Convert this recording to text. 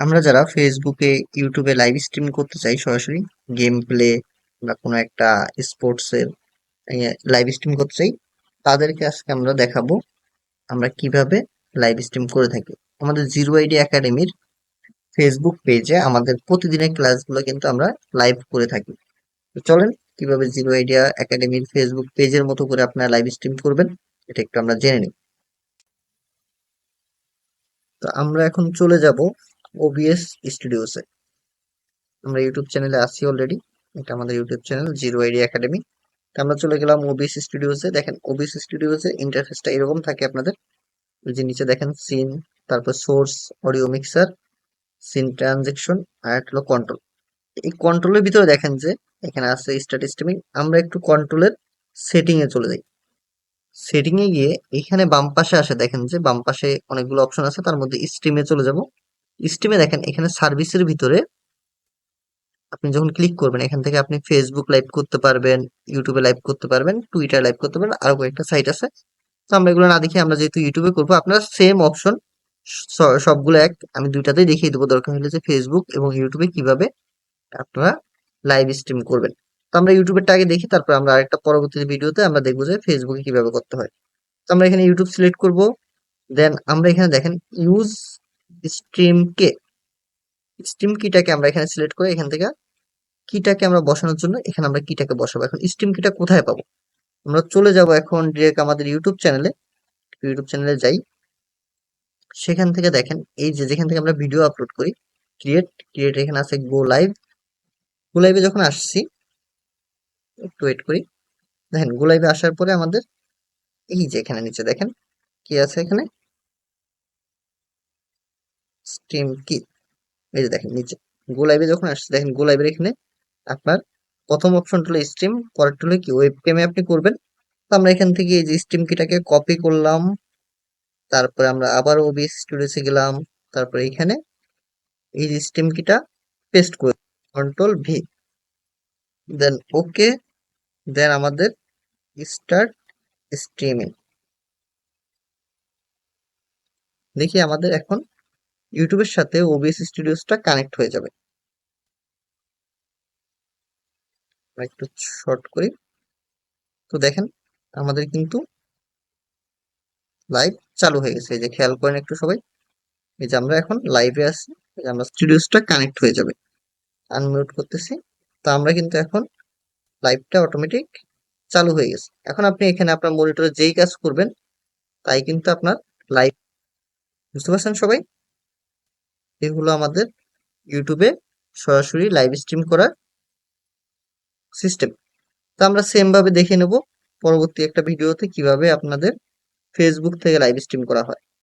আমরা যারা ফেসবুকে ইউটিউবে লাইভ স্ট্রিম করতে চাই সরাসরি গেম প্লে বা কোনো একটা স্পোর্টস এর লাইভ স্ট্রিম করতে চাই, তাদেরকে আজকে আমরা দেখাবো আমরা কিভাবে লাইভ স্ট্রিম করে থাকি। আমাদের জিরো আইডি একাডেমির ফেসবুক পেজে আমাদের প্রতিদিনের ক্লাসগুলো কিন্তু আমরা লাইভ করে থাকি। তো চলেন কিভাবে জিরো আইডিয়া একাডেমির ফেসবুক পেজের মতো করে আপনারা লাইভ স্ট্রিম করবেন এটা একটু আমরা জেনে নিই। তো আমরা এখন চলে যাব ওবিএস স্টুডিওসে। আমরা ইউটিউব চ্যানেলে আছি অলরেডি। এটা আমাদের YouTube channel zero ID academy. আমরা চলে গেলাম ওবিএস স্টুডিওসে। দেখেন ওবিএস স্টুডিওসে ইন্টারফেসটা এরকম থাকে আপনাদের। ওই যে নিচে দেখেন সিন, তারপর source, audio mixer, scene transaction, আর একটা হলো কন্ট্রোল। এই কন্ট্রোলের ভিতরে দেখেন যে এখানে আছে স্টার্ট স্ট্রিমিং। আমরা একটু কন্ট্রোলের সেটিং এ চলে যাই। সেটিং এ গিয়ে এখানে বাম পাশে আসে, দেখেন যে বাম পাশে অনেকগুলো অপশন আছে, তার মধ্যে স্ট্রিমে চলে যাব। স্ট্রিমে দেখেন এখানে সার্ভিসের ভিতরে আপনি যখন ক্লিক করবেন এখান থেকে আপনি ফেসবুক লাইভ করতে পারবেন, ইউটিউবে লাইভ করতে পারবেন, টুইটার লাইভ করতে পারবেন, আরো কয়েকটা সাইট আছে। তো আমরা এগুলো না দেখি, আমরা যেহেতু ইউটিউবে করবো, আপনারা সেম অপশন সবগুলো এক, আমি দুইটাতেই দেখিয়ে দেবো। দরকার হলে যে ফেসবুক এবং ইউটিউবে কিভাবে আপনারা লাইভ স্ট্রিম করবেন। তো আমরা ইউটিউবেরটা আগে দেখি, তারপর আমরা আরেকটা পরবর্তী ভিডিওতে আমরা দেখবো যে ফেসবুকে কিভাবে করতে হয়। তো আমরা এখানে ইউটিউব সিলেক্ট করব। দেন আমরা এখানে দেখেন ইউজ স্ট্রিম কে, স্ট্রিম কিটাকে আমরা এখানে সিলেক্ট করে এখান থেকে কিটাকে আমরা বসানোর জন্য এখানে আমরা কিটাকে বসাবো। এখন স্ট্রিম কিটা কোথায় পাবো? আমরা চলে যাব এখন ডিরেক্ট আমাদের ইউটিউব চ্যানেলে। ইউটিউব চ্যানেলে যাই, সেখান থেকে দেখেন এই যে যেখান থেকে আমরা ভিডিও আপলোড করি, ক্রিয়েট, ক্রিয়েট এখানে আছে গো লাইভ। গো লাইভে যখন আসছি, একটু ওয়েট করি। দেখেন গো লাইভে আসার পরে আমাদের এই যে এখানে নিচে দেখেন কি আছে, এখানে স্ট্রিম কি, এই যে দেখেন নিচে গো লাইভে যখন আসছে, দেখেন গো লাইভের এখানে আপনার প্রথম অপশনটা হলো স্ট্রিম, পরেরটা হলো কি ওয়েব ক্যামে আপনি করবেন। তো আমরা এখান থেকে এই যে স্ট্রিম কিটাকে কপি করলাম, তারপরে আমরা আবার ওবিএস স্টুডিওতে গেলাম, তারপরে এখানে এই যে স্ট্রিম কিটা পেস্ট করে কন্ট্রোল ভি, দেন ওকে, দেন আমাদের স্টার্ট স্ট্রিমিং। দেখি আমাদের এখন ইউটিউবের সাথে ওবিএস স্টুডিওসটা কানেক্ট হয়ে যাবে। আমরা একটু শর্ট করি। তো দেখেন আমাদের কিন্তু লাইভ চালু হয়ে গেছে। এই যে খেয়াল করেন একটু সবাই, এই যে আমরা এখন লাইভে আছি, এই যে আমরা স্টুডিওসটা কানেক্ট হয়ে যাবে। আনমিউট করতেছি। তো আমরা কিন্তু এখন লাইভটা অটোমেটিক চালু হয়ে গেছে। এখন আপনি এখানে আপনার মনিটরে যেই কাজ করবেন তাই কিন্তু আপনার লাইভ, বুঝতে পারছেন সবাই? এই হলো আমাদের ইউটিউবে সরাসরি লাইভ স্ট্রিম করার সিস্টেম। তো আমরা সেম ভাবে দেখে নেব পরবর্তী একটা ভিডিওতে কিভাবে আপনাদের ফেসবুক থেকে লাইভ স্ট্রিম করা হয়।